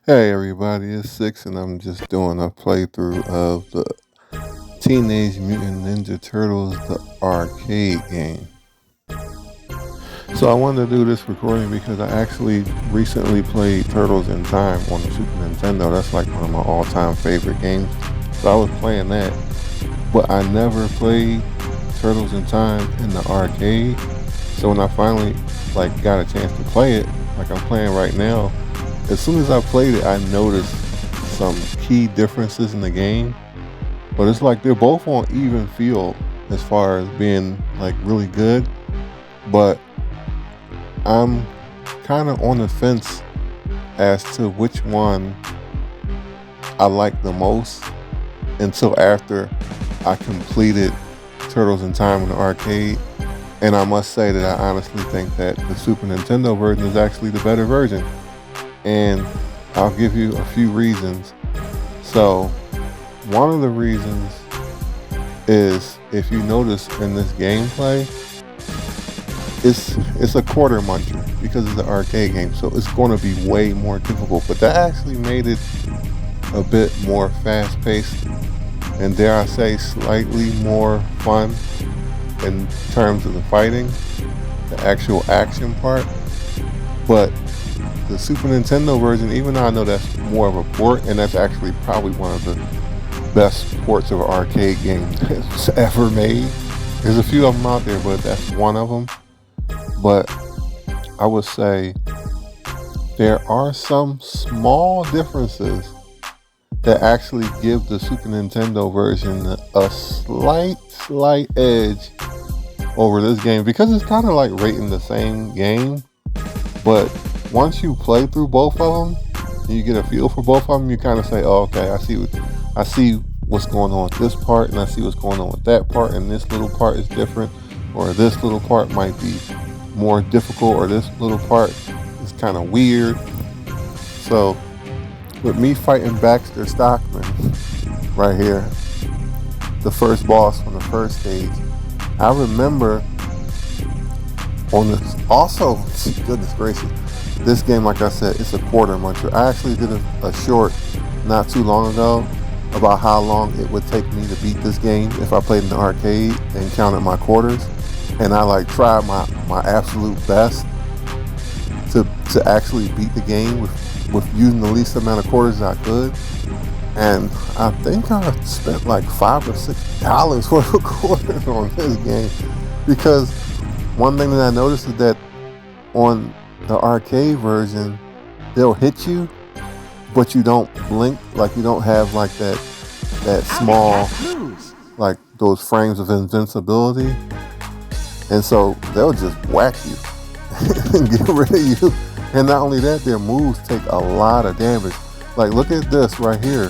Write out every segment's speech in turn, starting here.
Hey everybody, it's Six, and I'm just doing a playthrough of the Teenage Mutant Ninja Turtles, the arcade game. So I wanted to do this recording because I actually recently played Turtles in Time on the Super Nintendo. That's like one of my all-time favorite games. So I was playing that, but I never played Turtles in Time in the arcade. So when I finally got a chance to play it, like I'm playing right now, as soon as I played it, I noticed some key differences in the game. But it's like they're both on even field as far as being like really good. But I'm kind of on the fence as to which one I like the most until after I completed Turtles in Time in the arcade. And I must say that I honestly think that the Super Nintendo version is actually the better version. And I'll give you a few reasons. So, one of the reasons is, if you notice in this gameplay, it's a quarter muncher because it's an arcade game, so it's going to be way more difficult. But that actually made it a bit more fast-paced, and dare I say, slightly more fun in terms of the fighting, the actual action part. But the Super Nintendo version, even though I know that's more of a port, and that's actually probably one of the best ports of an arcade game that's ever made. There's a few of them out there, but that's one of them. But I would say there are some small differences that actually give the Super Nintendo version a slight edge over this game, because it's kind of like rating the same game. But once you play through both of them, and you get a feel for both of them, you kind of say, "Oh, okay, I see what's going on with this part, and I see what's going on with that part, and this little part is different, or this little part might be more difficult, or this little part is kind of weird." So, with me fighting Baxter Stockman right here, the first boss from the first stage, I remember on this. Also, goodness gracious, this game, like I said, it's a quarter muncher. I actually did a short not too long ago about how long it would take me to beat this game if I played in the arcade and counted my quarters. And I tried my absolute best to actually beat the game with using the least amount of quarters I could. And I think I spent like $5 or $6 worth of quarters on this game, because one thing that I noticed is that on the arcade version, they'll hit you, but you don't blink. Like, you don't have like that small, like those frames of invincibility, and so they'll just whack you and get rid of you. And not only that, their moves take a lot of damage. Like, look at this right here.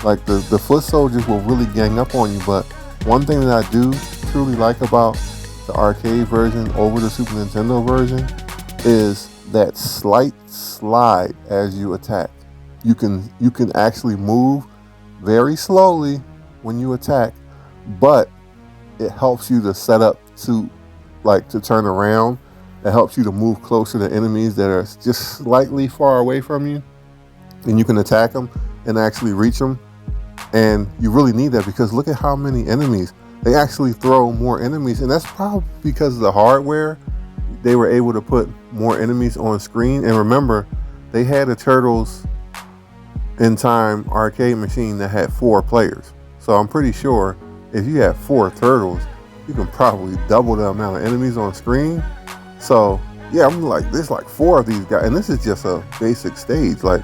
Like, the foot soldiers will really gang up on you. But one thing that I do truly like about the arcade version over the Super Nintendo version is that slight slide as you attack. You can actually move very slowly when you attack, but it helps you to set up to turn around. It helps you to move closer to enemies that are just slightly far away from you, and you can attack them and actually reach them. And you really need that, because look at how many enemies. They actually throw more enemies, and that's probably because of the hardware. They were able to put more enemies on screen. And remember, they had a Turtles in Time arcade machine that had 4 players. So I'm pretty sure if you have 4 turtles, you can probably double the amount of enemies on screen. So yeah, I'm like, there's like 4 of these guys, and this is just a basic stage. Like,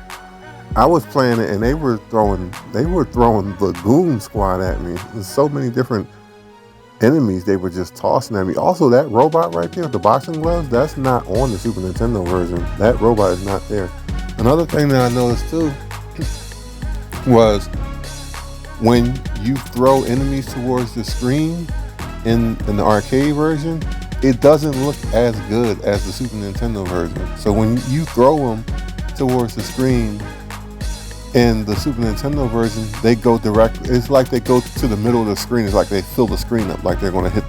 I was playing it, and they were throwing the Goon Squad at me. There's so many different enemies they were just tossing at me. Also, that robot right there with the boxing gloves, that's not on the Super Nintendo version. That robot is not there. Another thing that I noticed too was when you throw enemies towards the screen in the arcade version, it doesn't look as good as the Super Nintendo version. So when you throw them towards the screen in the Super Nintendo version, they go directly. It's like they go to the middle of the screen. It's like they fill the screen up, like they're going to hit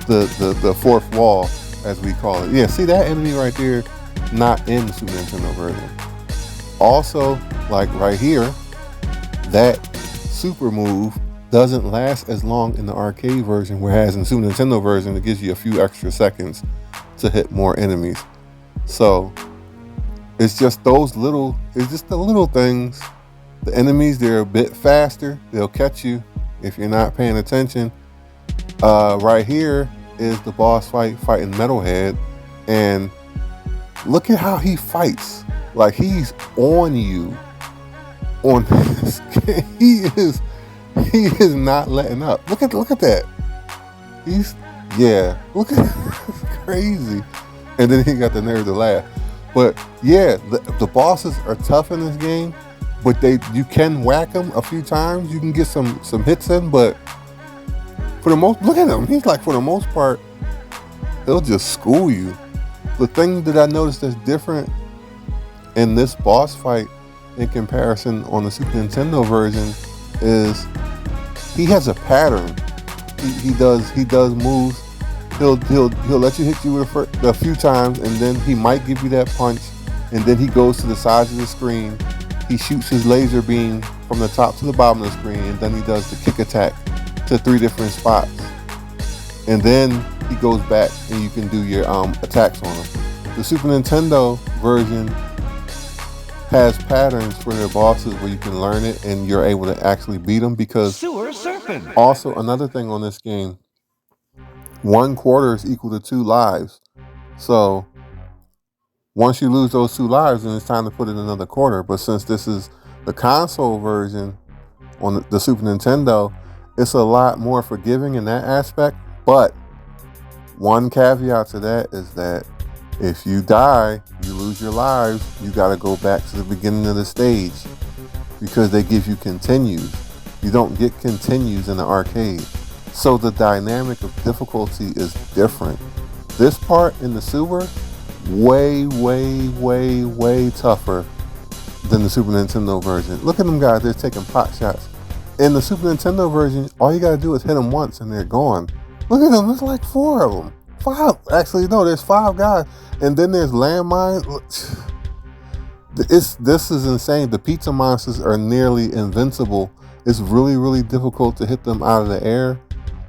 the fourth wall, as we call it. Yeah, see that enemy right there, not in the Super Nintendo version. Also, like right here, that super move doesn't last as long in the arcade version, whereas in the Super Nintendo version, it gives you a few extra seconds to hit more enemies. So it's just it's just the little things. The enemies, they're a bit faster. They'll catch you if you're not paying attention. Right here is the boss fighting Metalhead. And look at how he fights. Like, he's on you on this game. He is not letting up. Look at that. Look at it's crazy. And then he got the nerve to laugh. But yeah, the bosses are tough in this game, but you can whack them a few times. You can get some hits in, but look at him. He's like, for the most part, he'll just school you. The thing that I noticed that's different in this boss fight in comparison on the Super Nintendo version is he has a pattern. He does moves. He'll let you hit you with a few times, and then he might give you that punch, and then he goes to the sides of the screen. He shoots his laser beam from the top to the bottom of the screen, and then he does the kick attack to 3 different spots. And then he goes back and you can do your attacks on him. The Super Nintendo version has patterns for their bosses where you can learn it and you're able to actually beat them, because also another thing on this game, 1/4 is equal to 2 lives. So once you lose those 2 lives, then it's time to put in another quarter. But since this is the console version on the Super Nintendo, it's a lot more forgiving in that aspect. But one caveat to that is that if you die, you lose your lives, you got to go back to the beginning of the stage, because they give you continues. You don't get continues in the arcade. So the dynamic of difficulty is different. This part in the Super, way, way, way, way tougher than the Super Nintendo version. Look at them guys, they're taking pot shots. In the Super Nintendo version, all you gotta do is hit them once and they're gone. Look at them, there's like 4 of them. 5, actually no, there's 5 guys. And then there's landmine. This is insane. The pizza monsters are nearly invincible. It's really, really difficult to hit them out of the air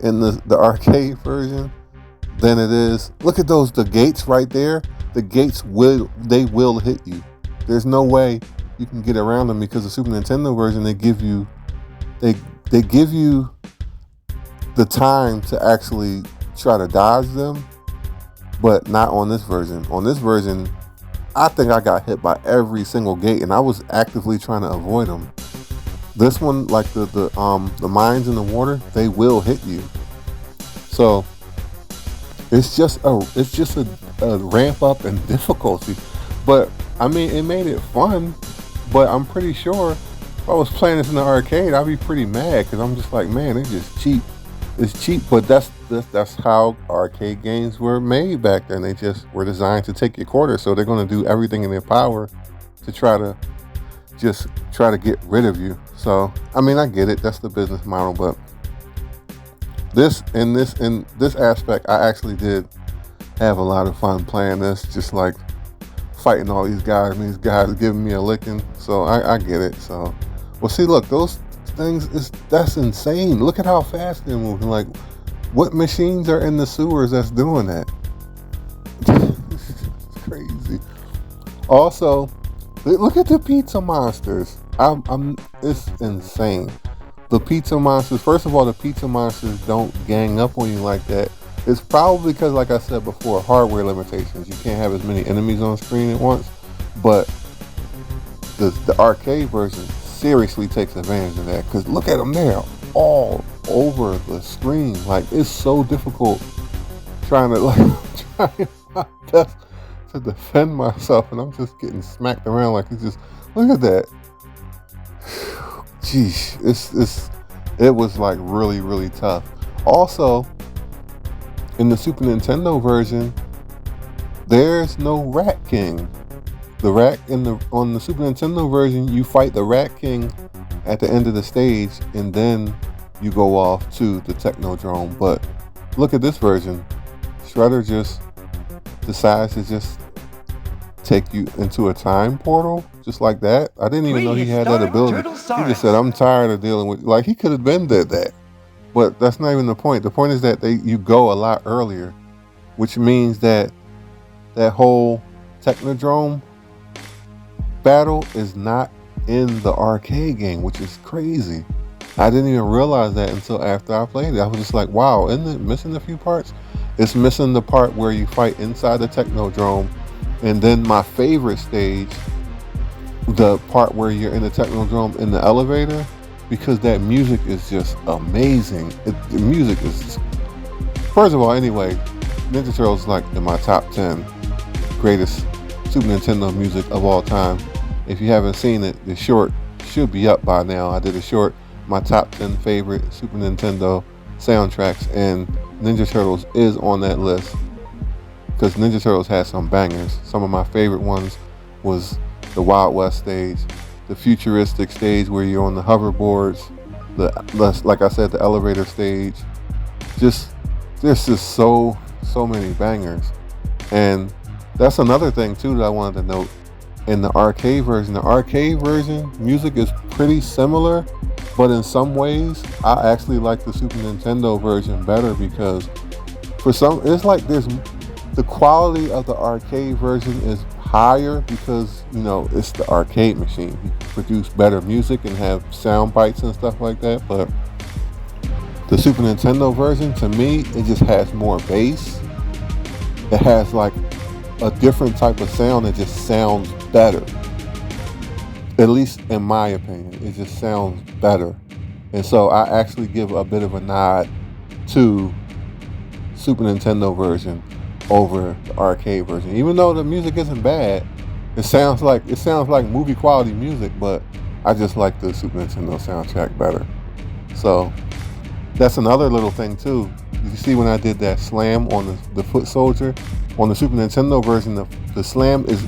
in the arcade version than it is. Look at the gates right there. The gates will hit you. There's no way you can get around them, because the Super Nintendo version, they give you the time to actually try to dodge them, but not on this version. On this version, I think I got hit by every single gate, and I was actively trying to avoid them. This one, like the mines in the water, they will hit you. So it's just a ramp up in difficulty. But I mean, it made it fun. But I'm pretty sure if I was playing this in the arcade, I'd be pretty mad, because I'm just like, man, it's just cheap. It's cheap, but that's how arcade games were made back then. They just were designed to take your quarter, so they're going to do everything in their power to try to get rid of you. So I mean, I get it, that's the business model, but in this aspect, I actually did have a lot of fun playing this, just like fighting all these guys, and these guys giving me a licking. So I get it. So, well, see, look, those things, that's insane. Look at how fast they're moving. Like, what machines are in the sewers that's doing that? It's crazy. Also, look at the pizza monsters. It's insane. The pizza monsters, first of all, the pizza monsters don't gang up on you like that. It's probably because, like I said before, hardware limitations. You can't have as many enemies on screen at once. But the arcade version seriously takes advantage of that, because look at them there, all over the screen. Like, it's so difficult trying my best to defend myself, and I'm just getting smacked around. Like, it's just, look at that. Jeez, it was like really, really tough. Also, in the Super Nintendo version, there's no Rat King. On the Super Nintendo version, you fight the Rat King at the end of the stage, and then you go off to the Technodrome. But look at this version. Shredder just decides to just take you into a time portal just like that. I didn't even know he had that ability. He just said, I'm tired of dealing with, like, he could have been did that. But that's not even the point. The point is that you go a lot earlier, which means that that whole Technodrome battle is not in the arcade game, which is crazy. I didn't even realize that until after I played it. I was just like, wow, isn't it missing a few parts? It's missing the part where you fight inside the Technodrome, and then my favorite stage, the part where you're in the Technodrome in the elevator, because that music is just amazing. The music is just, first of all, anyway, Ninja Turtles is like in my top 10 greatest Super Nintendo music of all time. If you haven't seen it, the short should be up by now. I did a short, my top 10 favorite Super Nintendo soundtracks, and Ninja Turtles is on that list because Ninja Turtles has some bangers. Some of my favorite ones was the Wild West stage, the futuristic stage where you're on the hoverboards, like I said, the elevator stage. There's just so many bangers. And that's another thing too that I wanted to note. In the arcade version, music is pretty similar, but in some ways, I actually like the Super Nintendo version better because it's like the quality of the arcade version is higher because, it's the arcade machine. You can produce better music and have sound bites and stuff like that, but the Super Nintendo version, to me, it just has more bass. It has like a different type of sound that just sounds better. At least in my opinion, it just sounds better. And so I actually give a bit of a nod to Super Nintendo version over the arcade version. Even though the music isn't bad, it sounds like movie quality music, but I just like the Super Nintendo soundtrack better. So that's another little thing too. You see when I did that slam on the Foot Soldier, on the Super Nintendo version, the slam is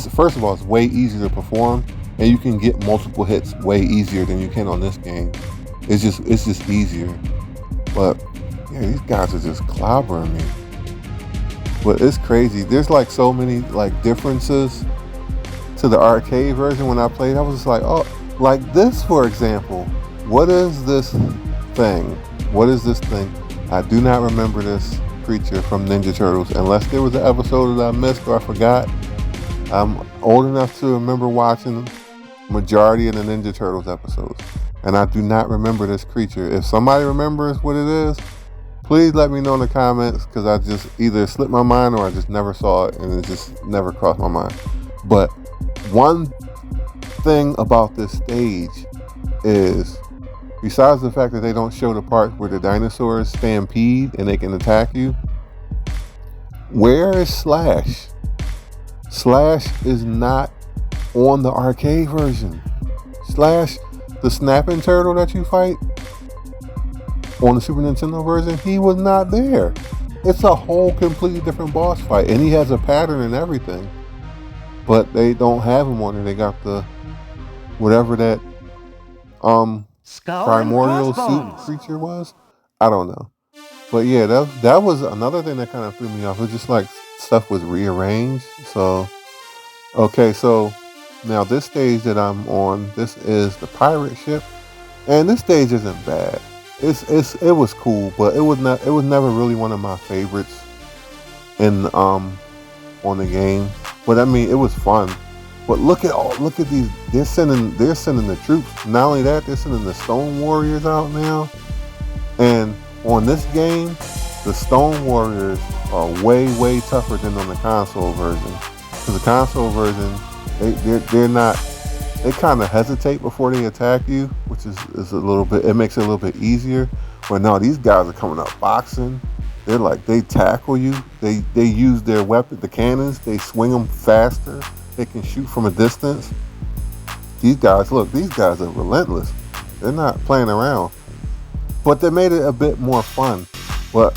first of all, it's way easier to perform, and you can get multiple hits way easier than you can on this game. It's just easier. But yeah, these guys are just clobbering me. But it's crazy. There's like so many like differences to the arcade version when I played. I was just like, oh, like this for example. What is this thing? I do not remember this creature from Ninja Turtles unless there was an episode that I missed or I forgot. I'm old enough to remember watching majority of the Ninja Turtles episodes, and I do not remember this creature. If somebody remembers what it is, please let me know in the comments, because I just either slipped my mind or I just never saw it and it just never crossed my mind. But one thing about this stage is, besides the fact that they don't show the part where the dinosaurs stampede and they can attack you, where is Slash? Slash is not on the arcade version. Slash, the snapping turtle that you fight on the Super Nintendo version, he was not there. It's a whole completely different boss fight, and he has a pattern and everything. But they don't have him on there. They got the whatever that primordial suit creature was. I don't know. But yeah, that was another thing that kind of threw me off. It was just like stuff was rearranged. So okay, so now this stage that I'm on, this is the pirate ship, and this stage isn't bad. It was cool, but it was never really one of my favorites in on the game. But I mean, it was fun. But look at these. They're sending the troops. Not only that, they're sending the Stone Warriors out now. And on this game, the Stone Warriors are way tougher than on the console version. Because the console version, they're not. They kind of hesitate before they attack you, which is a little bit. It makes it a little bit easier. But no, these guys are coming up boxing. They tackle you. They use their weapon, the cannons. They swing them faster. They can shoot from a distance. These guys are relentless. They're not playing around. But they made it a bit more fun. But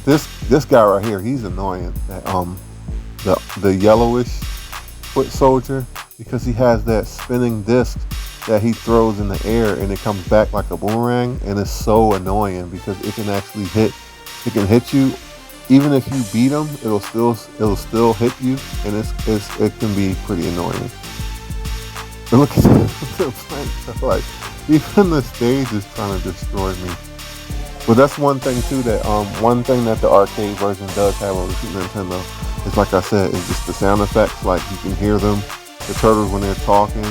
this guy right here, he's annoying. The yellowish Foot Soldier, because he has that spinning disc that he throws in the air and it comes back like a boomerang, and it's so annoying because it can actually hit you even if you beat them, it'll still hit you, and it can be pretty annoying. But look at the planks, like even the stage is trying to destroy me. But that's one thing too one thing that the arcade version does have on the Super Nintendo is, like I said, is just the sound effects. Like you can hear them, the turtles when they're talking,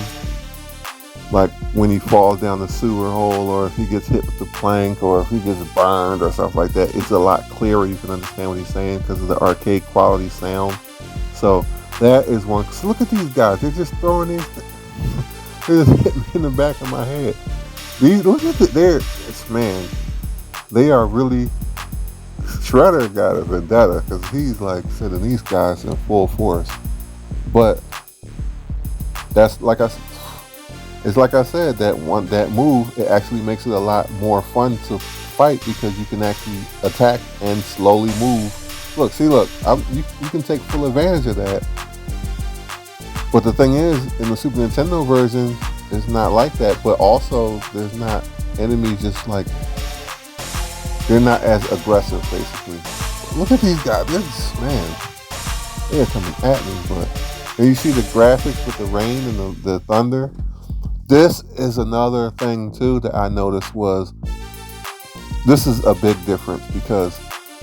like when he falls down the sewer hole, or if he gets hit with the plank, or if he gets burned or stuff like that. It's a lot clearer. You can understand what he's saying because of the arcade quality sound. So that is one. So look at these guys. They're just throwing these. They're just hitting me in the back of my head. Look at it. Man. They are really. Shredder got a vendetta because he's like sending these guys in full force. But that's it's like I said, that move, it actually makes it a lot more fun to fight because you can actually attack and slowly move. Look, you can take full advantage of that. But the thing is, in the Super Nintendo version, it's not like that. But also, there's not enemies just like, they're not as aggressive, basically. Look at these guys. They're coming at me. And you see the graphics with the rain and the thunder. This is another thing, too, that I noticed this is a big difference because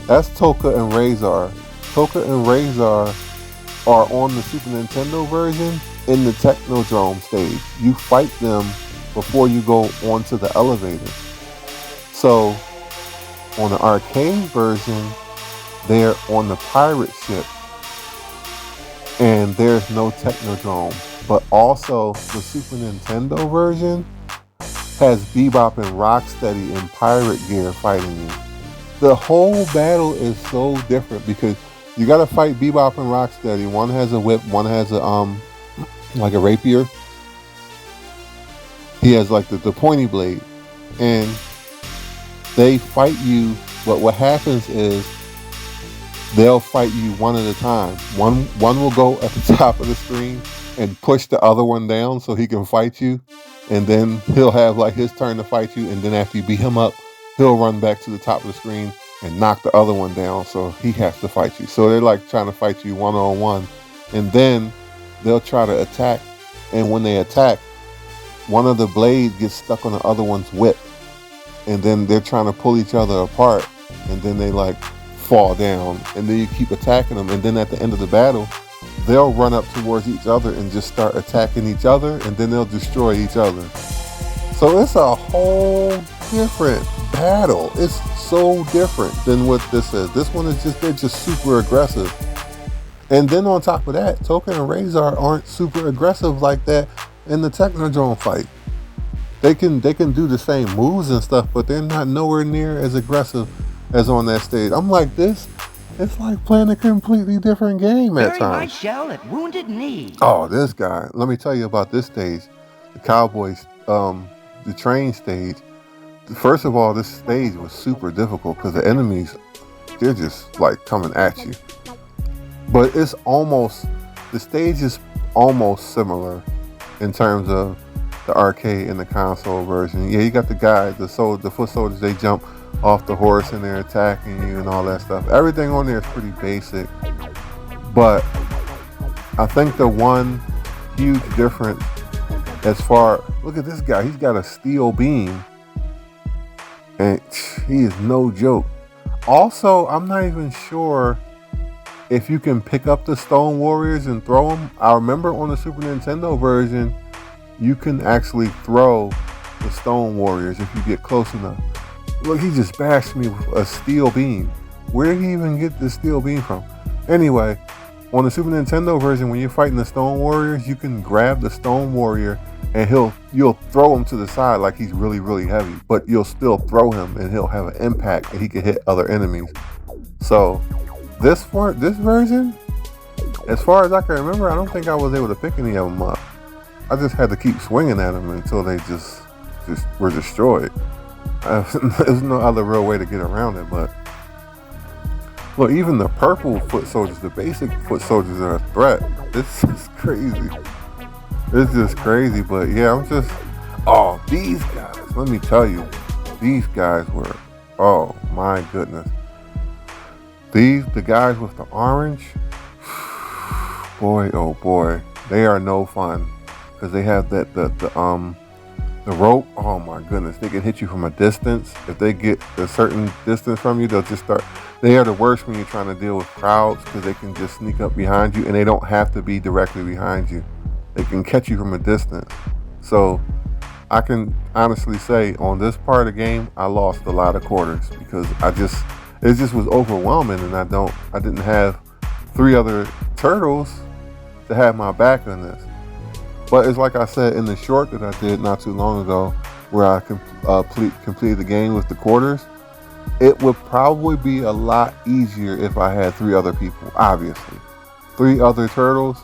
that's Toka and Razor. Toka and Razor are on the Super Nintendo version in the Technodrome stage. You fight them before you go onto the elevator. So on the arcade version, they're on the pirate ship and there's no Technodrome. But also the Super Nintendo version has Bebop and Rocksteady in pirate gear fighting you. The whole battle is so different because you gotta fight Bebop and Rocksteady. One has a whip, one has like a rapier. He has like the pointy blade. And they fight you, but what happens is they'll fight you one at a time. One will go at the top of the screen and push the other one down so he can fight you. And then he'll have like his turn to fight you. And then after you beat him up, he'll run back to the top of the screen and knock the other one down so he has to fight you. So they're like trying to fight you one-on-one. And then they'll try to attack. And when they attack, one of the blades gets stuck on the other one's whip. And then they're trying to pull each other apart. And then they like fall down. And then you keep attacking them. And then at the end of the battle, they'll run up towards each other and just start attacking each other. And then they'll destroy each other. So it's a whole different battle. It's so different than what this is. This one is they're just super aggressive. And then on top of that, Toka and Razor aren't super aggressive like that in the Technodrome fight. They can do the same moves and stuff, but they're not nowhere near as aggressive as on that stage. I'm like, it's like playing a completely different game at times. Bury my shell at Wounded Knee. Oh, this guy. Let me tell you about this stage. The Cowboys, the train stage. First of all, this stage was super difficult because the enemies, they're just like coming at you. But the stage is almost similar in terms of the arcade and the console version. Yeah, you got the guys, the foot soldiers, they jump off the horse and they're attacking you and all that stuff. Everything on there is pretty basic. But I think the one huge difference look at this guy, he's got a steel beam. And he is no joke. Also, I'm not even sure if you can pick up the Stone Warriors and throw them. I remember on the Super Nintendo version, you can actually throw the Stone Warriors if you get close enough. Look, he just bashed me with a steel beam. Where did he even get the steel beam from? Anyway, on the Super Nintendo version, when you're fighting the Stone Warriors, you can grab the Stone Warrior and you'll throw him to the side like he's really, really heavy, but you'll still throw him and he'll have an impact and he can hit other enemies. So this version, as far as I can remember, I don't think I was able to pick any of them up. I just had to keep swinging at them until they just were destroyed. There's no other real way to get around it. But look, even the purple foot soldiers, the basic foot soldiers, are a threat. This is crazy. It's just crazy. But yeah, these guys, let me tell you, these guys were, oh my goodness. The guys with the orange, boy, oh boy, they are no fun because they have the rope. Oh my goodness, they can hit you from a distance. If they get a certain distance from you, they'll just start. They are the worst when you're trying to deal with crowds because they can just sneak up behind you, and they don't have to be directly behind you. They can catch you from a distance. So I can honestly say on this part of the game, I lost a lot of quarters because it just was overwhelming, and I didn't have three other turtles to have my back on this. But it's like I said in the short that I did not too long ago, where I completed the game with the quarters. It would probably be a lot easier if I had three other people. Obviously, three other turtles,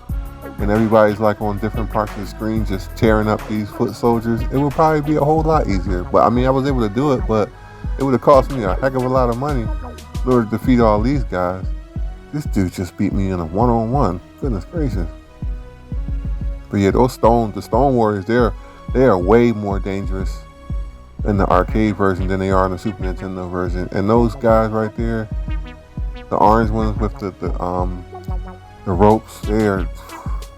and everybody's like on different parts of the screen, just tearing up these foot soldiers. It would probably be a whole lot easier. But I mean, I was able to do it, but it would have cost me a heck of a lot of money in order to defeat all these guys. This dude just beat me in a one-on-one. Goodness gracious. But yeah, the Stone Warriors, they are way more dangerous in the arcade version than they are in the Super Nintendo version. And those guys right there, the orange ones with the ropes,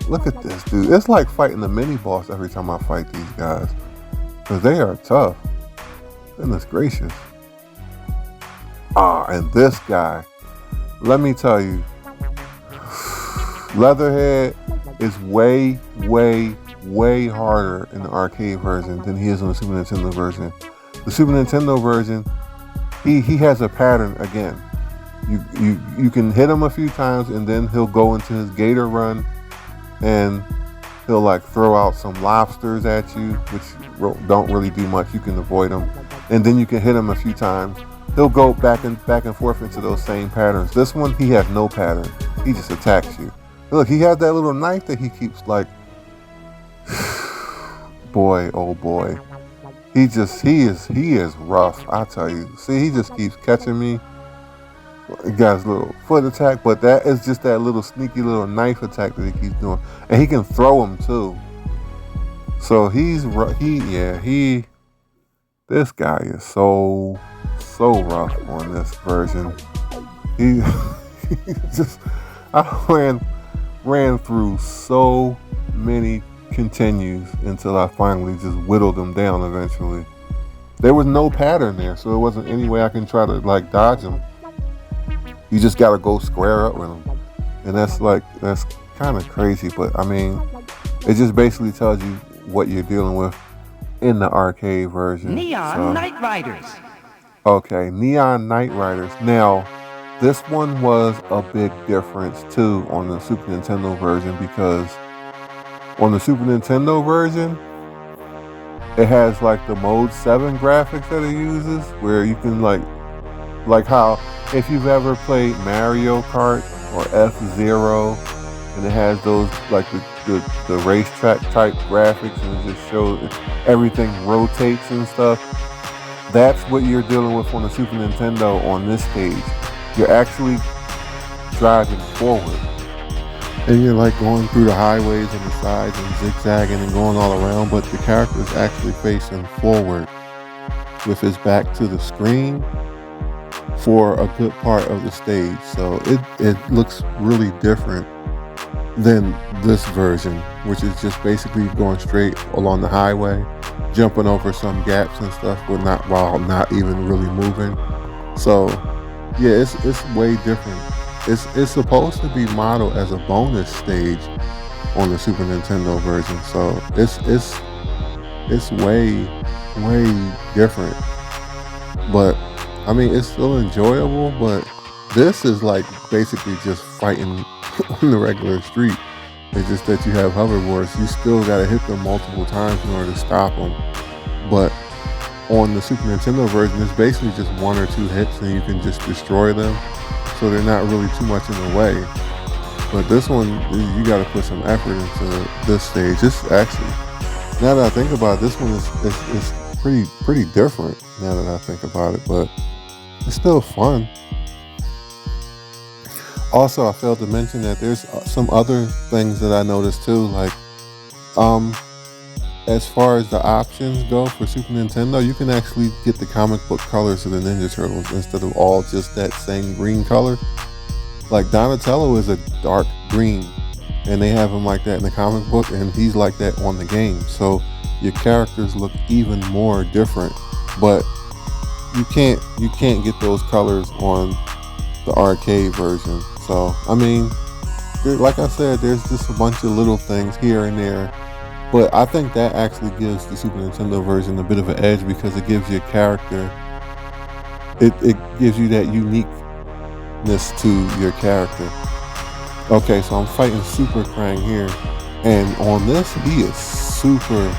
look at this dude. It's like fighting the mini boss every time I fight these guys, because they are tough. Goodness gracious. And this guy, let me tell you, Leatherhead is way, way, way harder in the arcade version than he is on the Super Nintendo version. The Super Nintendo version, he has a pattern again. You can hit him a few times, and then he'll go into his gator run, and he'll like throw out some lobsters at you, which don't really do much. You can avoid them, and then you can hit him a few times. He'll go back and forth into those same patterns. This one, he has no pattern. He just attacks you. Look, he has that little knife that he keeps like, boy, oh boy. He is rough, I tell you. See, he just keeps catching me. He got his little foot attack, but that is just that little sneaky little knife attack that he keeps doing. And he can throw them too. So this guy is so rough on this version. He just, I ran through so many continues until I finally just whittled them down eventually. There was no pattern there, so it wasn't any way I can try to like dodge them. You just gotta go square up with them. And that's kind of crazy, but I mean, it just basically tells you what you're dealing with in the arcade version. Neon Knight Riders. Okay, Neon Knight Riders. Now, this one was a big difference too on the Super Nintendo version, because on the Super Nintendo version, it has like the Mode 7 graphics that it uses, where you can like how if you've ever played Mario Kart or F-Zero, and it has those like the racetrack type graphics, and it just shows everything rotates and stuff. That's what you're dealing with on the Super Nintendo on this stage. You're actually driving forward, and you're like going through the highways on the sides and zigzagging and going all around, but the character is actually facing forward with his back to the screen for a good part of the stage. So it looks really different than this version, which is just basically going straight along the highway, jumping over some gaps and stuff, but while not even really moving. So yeah, it's way different. It's supposed to be modeled as a bonus stage on the Super Nintendo version, so it's way different. But I mean, it's still enjoyable, but this is like basically just fighting on the regular street. It's just that you have hoverboards. You still gotta hit them multiple times in order to stop them. But on the Super Nintendo version, it's basically just one or two hits and you can just destroy them. So they're not really too much in the way. But this one, you gotta put some effort into this stage. It's actually, now that I think about it, this one is pretty different now that I think about it, but it's still fun. Also, I failed to mention that there's some other things that I noticed too, like as far as the options go for Super Nintendo, you can actually get the comic book colors of the Ninja Turtles instead of all just that same green color. Like Donatello is a dark green, and they have him like that in the comic book, and he's like that on the game. So your characters look even more different, but you can't get those colors on the arcade version. So I mean, like I said, there's just a bunch of little things here and there, but I think that actually gives the Super Nintendo version a bit of an edge because it gives you a character. It gives you that uniqueness to your character. Okay, so I'm fighting Super Krang here, and on this he is super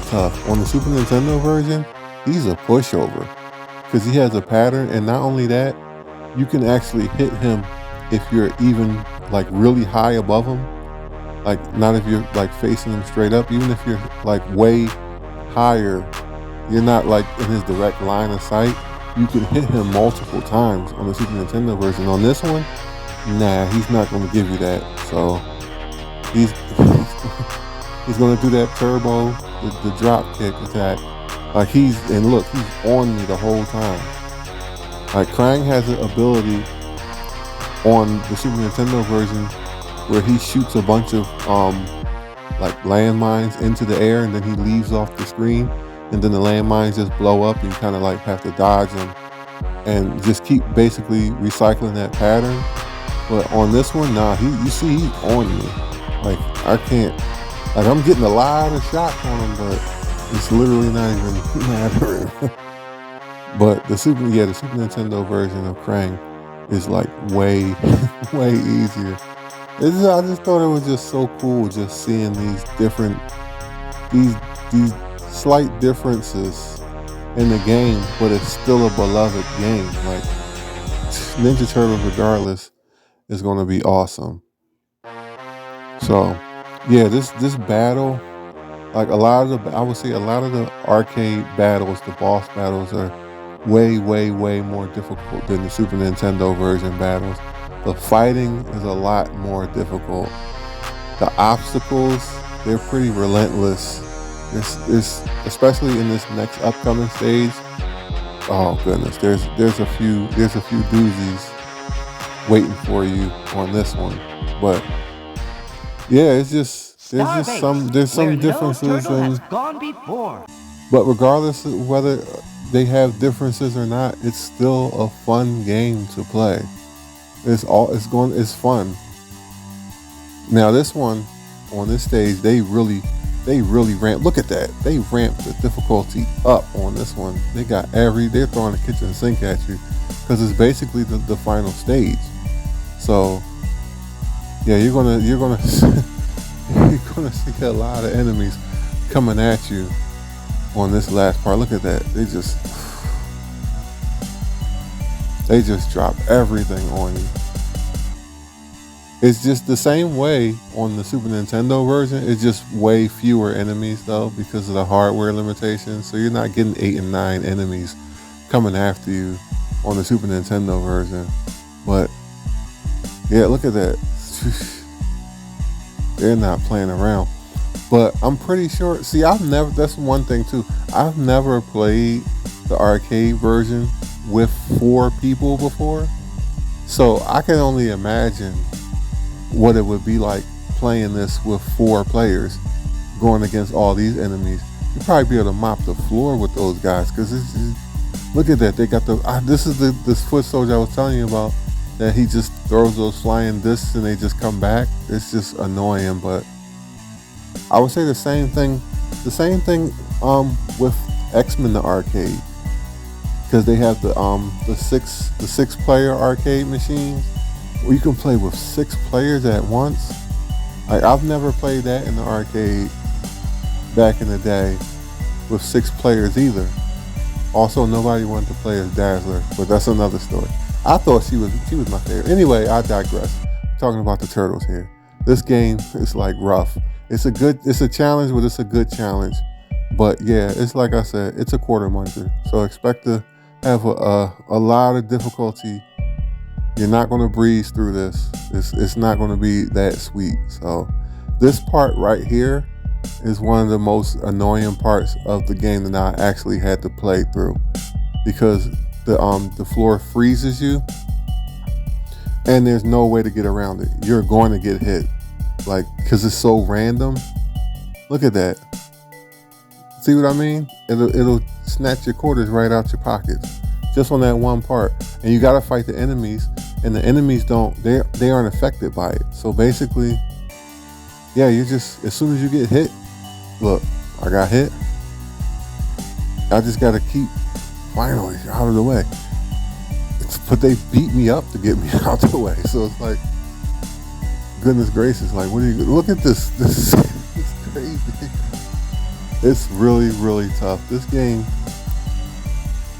tough. On the Super Nintendo version, he's a pushover because he has a pattern, and not only that, you can actually hit him if you're even like really high above him. Like not if you're like facing him straight up, even if you're like way higher, you're not like in his direct line of sight. You can hit him multiple times on the Super Nintendo version. On this one, nah, he's not going to give you that. So he's he's going to do that turbo, the drop kick attack. Like he's on me the whole time. Like Krang has an ability on the Super Nintendo version where he shoots a bunch of like landmines into the air, and then he leaves off the screen, and then the landmines just blow up, and you kind of like have to dodge them and just keep basically recycling that pattern. But on this one, nah, you see he's on me. Like I can't, like I'm getting a lot of shots on him, but it's literally not even mattering. But the Super Nintendo version of Krang is like way way easier. I just thought it was just so cool just seeing these different these slight differences in the game, but it's still a beloved game. Like Ninja Turtles regardless is going to be awesome. So yeah, this battle, like I would say a lot of the arcade battles, the boss battles are way more difficult than the Super Nintendo version battles. The fighting is a lot more difficult. The obstacles, they're pretty relentless. It's especially in this next upcoming stage. Oh goodness, there's a few doozies waiting for you on this one. But yeah, there's some differences has gone before. but regardless of whether they have differences or not, it's still a fun game to play. It's fun. Now this one, on this stage, they really ramp. Look at that. They ramped the difficulty up on this one. They're throwing the kitchen sink at you because it's basically the final stage. So yeah, you're gonna you're gonna see a lot of enemies coming at you on this last part. Look at that. They just drop everything on you. It's just the same way on the Super Nintendo version. It's just way fewer enemies though because of the hardware limitations. So you're not getting 8 and 9 enemies coming after you on the Super Nintendo version. But yeah, look at that. They're not playing around. But I'm pretty sure, that's one thing too. I've never played the arcade version with 4 people before. So I can only imagine what it would be like playing this with 4 players going against all these enemies. You'd probably be able to mop the floor with those guys because look at that. They got this is this foot soldier I was telling you about, that he just throws those flying discs and they just come back. It's just annoying, but I would say the same thing with X-Men the arcade, because they have the six player arcade machines where you can play with 6 players at once. I've never played that in the arcade back in the day with 6 players either. Also, nobody wanted to play as Dazzler, but that's another story. I thought she was my favorite. Anyway, I digress. Talking about the Turtles here. This game is like rough. It's a challenge, but it's a good challenge. But yeah, it's like I said, it's a quarter muncher. So expect to have a lot of difficulty. You're not going to breeze through this. It's not going to be that sweet. So this part right here is one of the most annoying parts of the game that I actually had to play through, because the floor freezes you and there's no way to get around it. You're going to get hit, like, because it's so random. Look at that. See what I mean? It'll snatch your quarters right out your pockets just on that one part. And you got to fight the enemies, and the enemies they aren't affected by it. So basically, yeah, you just, as soon as you get hit, look, I got hit. I just got to keep finally out of the way. But they beat me up to get me out the way. So it's like, goodness gracious, like, what are you, look at this. This is crazy. It's really, really tough. This game,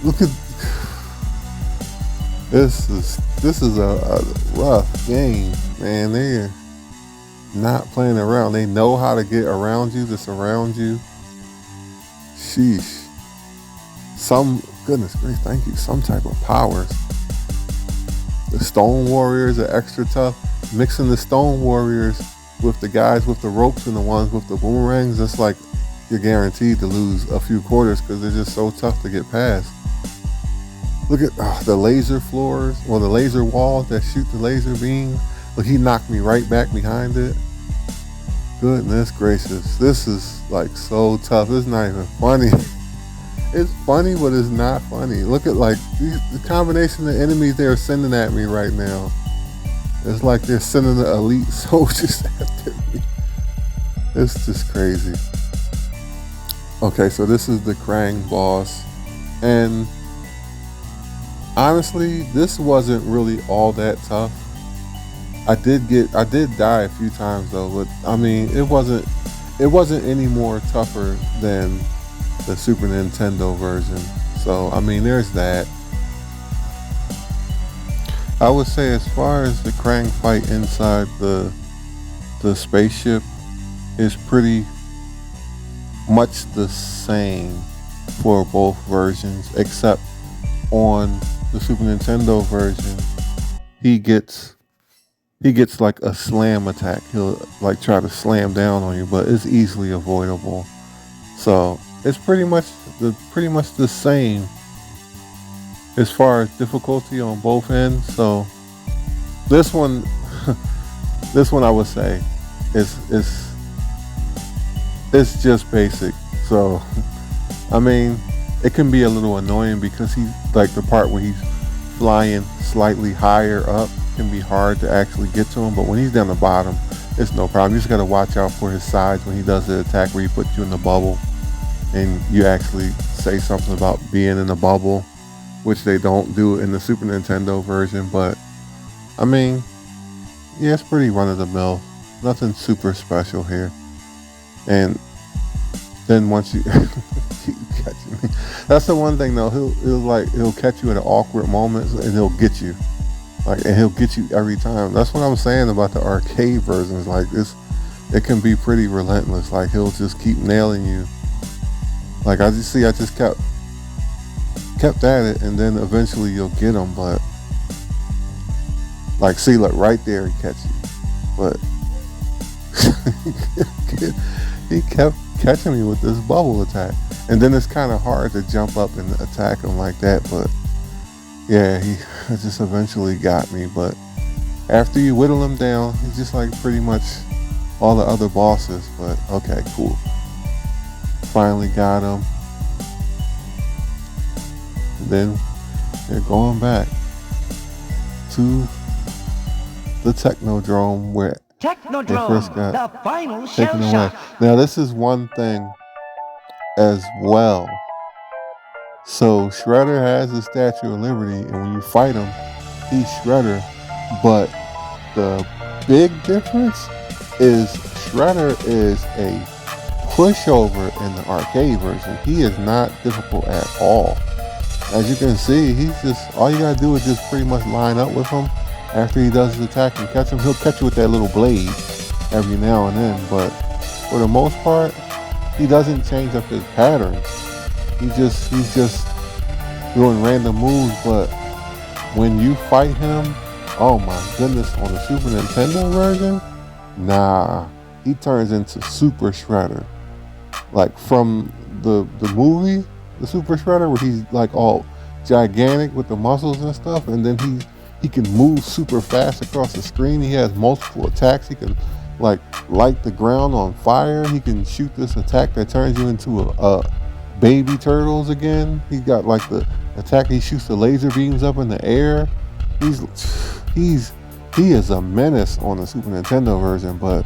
look at, this is a rough game, man. They're not playing around. They know how to get around you, to surround you. Sheesh. Goodness gracious, thank you. Some type of powers. The Stone Warriors are extra tough. Mixing the Stone Warriors with the guys with the ropes and the ones with the boomerangs, it's like you're guaranteed to lose a few quarters because they're just so tough to get past. Look at the laser floors, or the laser walls that shoot the laser beam. Look, he knocked me right back behind it. Goodness gracious. This is like so tough. It's not even funny. It's funny, but it's not funny. Look at like the combination of enemies they're sending at me right now. It's like they're sending the elite soldiers after me. It's just crazy. Okay, so this is the Krang boss. And honestly, this wasn't really all that tough. I did die a few times though, but I mean, it wasn't any more tougher than the Super Nintendo version. So I mean, there's that. I would say as far as the Krang fight inside the spaceship is pretty much the same for both versions, except on the Super Nintendo version, he gets like a slam attack. He'll like try to slam down on you, but it's easily avoidable. So it's pretty much the same as far as difficulty on both ends. So this one I would say is just basic. So I mean, it can be a little annoying because he's like the part where he's flying slightly higher up can be hard to actually get to him, but when he's down the bottom, it's no problem. You just got to watch out for his sides when he does the attack where he puts you in the bubble and you actually say something about being in the bubble, which they don't do in the Super Nintendo version. But I mean, yeah, it's pretty run-of-the-mill, nothing super special here. And then once you keep catching me, that's the one thing though, he'll catch you at awkward moments and he'll get you. And he'll get you every time. That's what I'm saying about the arcade versions. Like this, it can be pretty relentless. Like he'll just keep nailing you. Like I just kept at it, and then eventually you'll get him. But like, see, look right there, he catch you. But he kept catching me with this bubble attack, and then it's kind of hard to jump up and attack him like that. But yeah, he just eventually got me. But after you whittle him down, he's just like pretty much all the other bosses. But okay, cool. Finally got him. And then they're going back to the Technodrome where they first got the final taken shell away. shock. Now this is one thing as well. So Shredder has the Statue of Liberty, and when you fight him, he's Shredder. But the big difference is Shredder is a pushover in the arcade version. He is not difficult at all. As you can see, he's just, all you gotta do is just pretty much line up with him after he does his attack and catch him. He'll catch you with that little blade every now and then, but for the most part, he doesn't change up his patterns. He's just doing random moves. But when you fight him, oh my goodness, on the Super Nintendo version, nah, he turns into Super Shredder. Like from the movie, the Super Shredder, where he's like all gigantic with the muscles and stuff, and then he can move super fast across the screen. He has multiple attacks. He can like light the ground on fire. He can shoot this attack that turns you into a baby turtles again. He got like the attack. He shoots the laser beams up in the air. He's he's he is a menace on the Super Nintendo version, but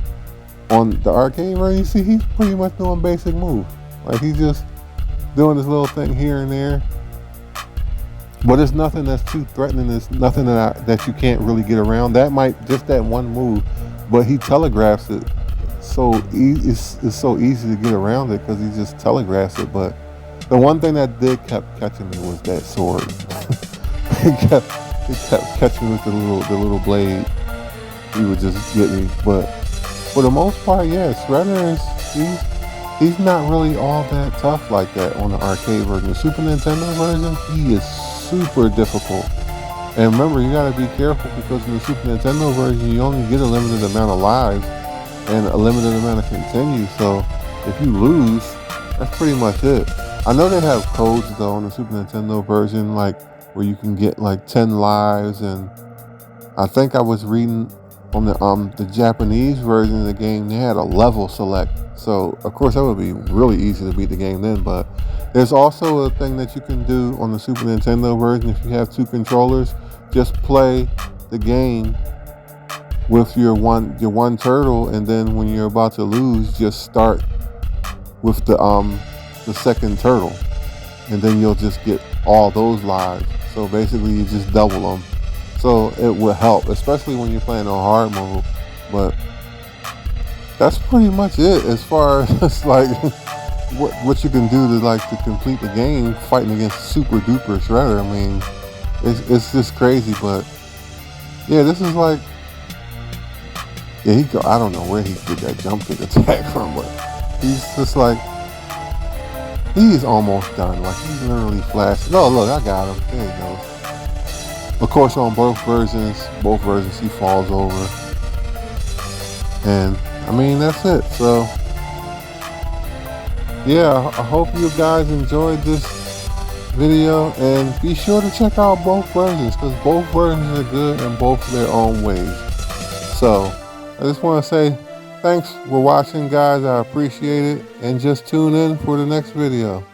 on the arcade version, you see he's pretty much doing basic moves. Like he's just doing this little thing here and there. But it's nothing that's too threatening. It's nothing that you can't really get around. That might just that one move, but he telegraphs it so it's so easy to get around it because he just telegraphs it. But the one thing that did kept catching me was that sword. it kept catching me with the little blade. He would just get me. But for the most part, yeah, Shredder he's not really all that tough like that on the arcade version. The Super Nintendo version, he is super difficult. And remember, you gotta be careful because in the Super Nintendo version, you only get a limited amount of lives and a limited amount of continues. So if you lose, that's pretty much it. I know they have codes though on the Super Nintendo version, like where you can get like 10 lives, and I think I was reading on the Japanese version of the game, they had a level select. So of course that would be really easy to beat the game then, but there's also a thing that you can do on the Super Nintendo version if you have two controllers. Just play the game with your one turtle, and then when you're about to lose, just start with the second turtle, and then you'll just get all those lives. So basically you just double them. So it will help, especially when you're playing on hard mode. But that's pretty much it as far as like what you can do to complete the game fighting against Super Duper Shredder. I mean, it's just crazy. But yeah, this is like, yeah, I don't know where he did that jump kick attack from, but he's just like, he's almost done. Like he's literally flashing. Oh look, I got him. There he goes. Of course, on both versions, he falls over. And I mean, that's it. So yeah, I hope you guys enjoyed this video, and be sure to check out both versions because both versions are good in both their own ways. So I just want to say thanks for watching, guys. I appreciate it, and just tune in for the next video.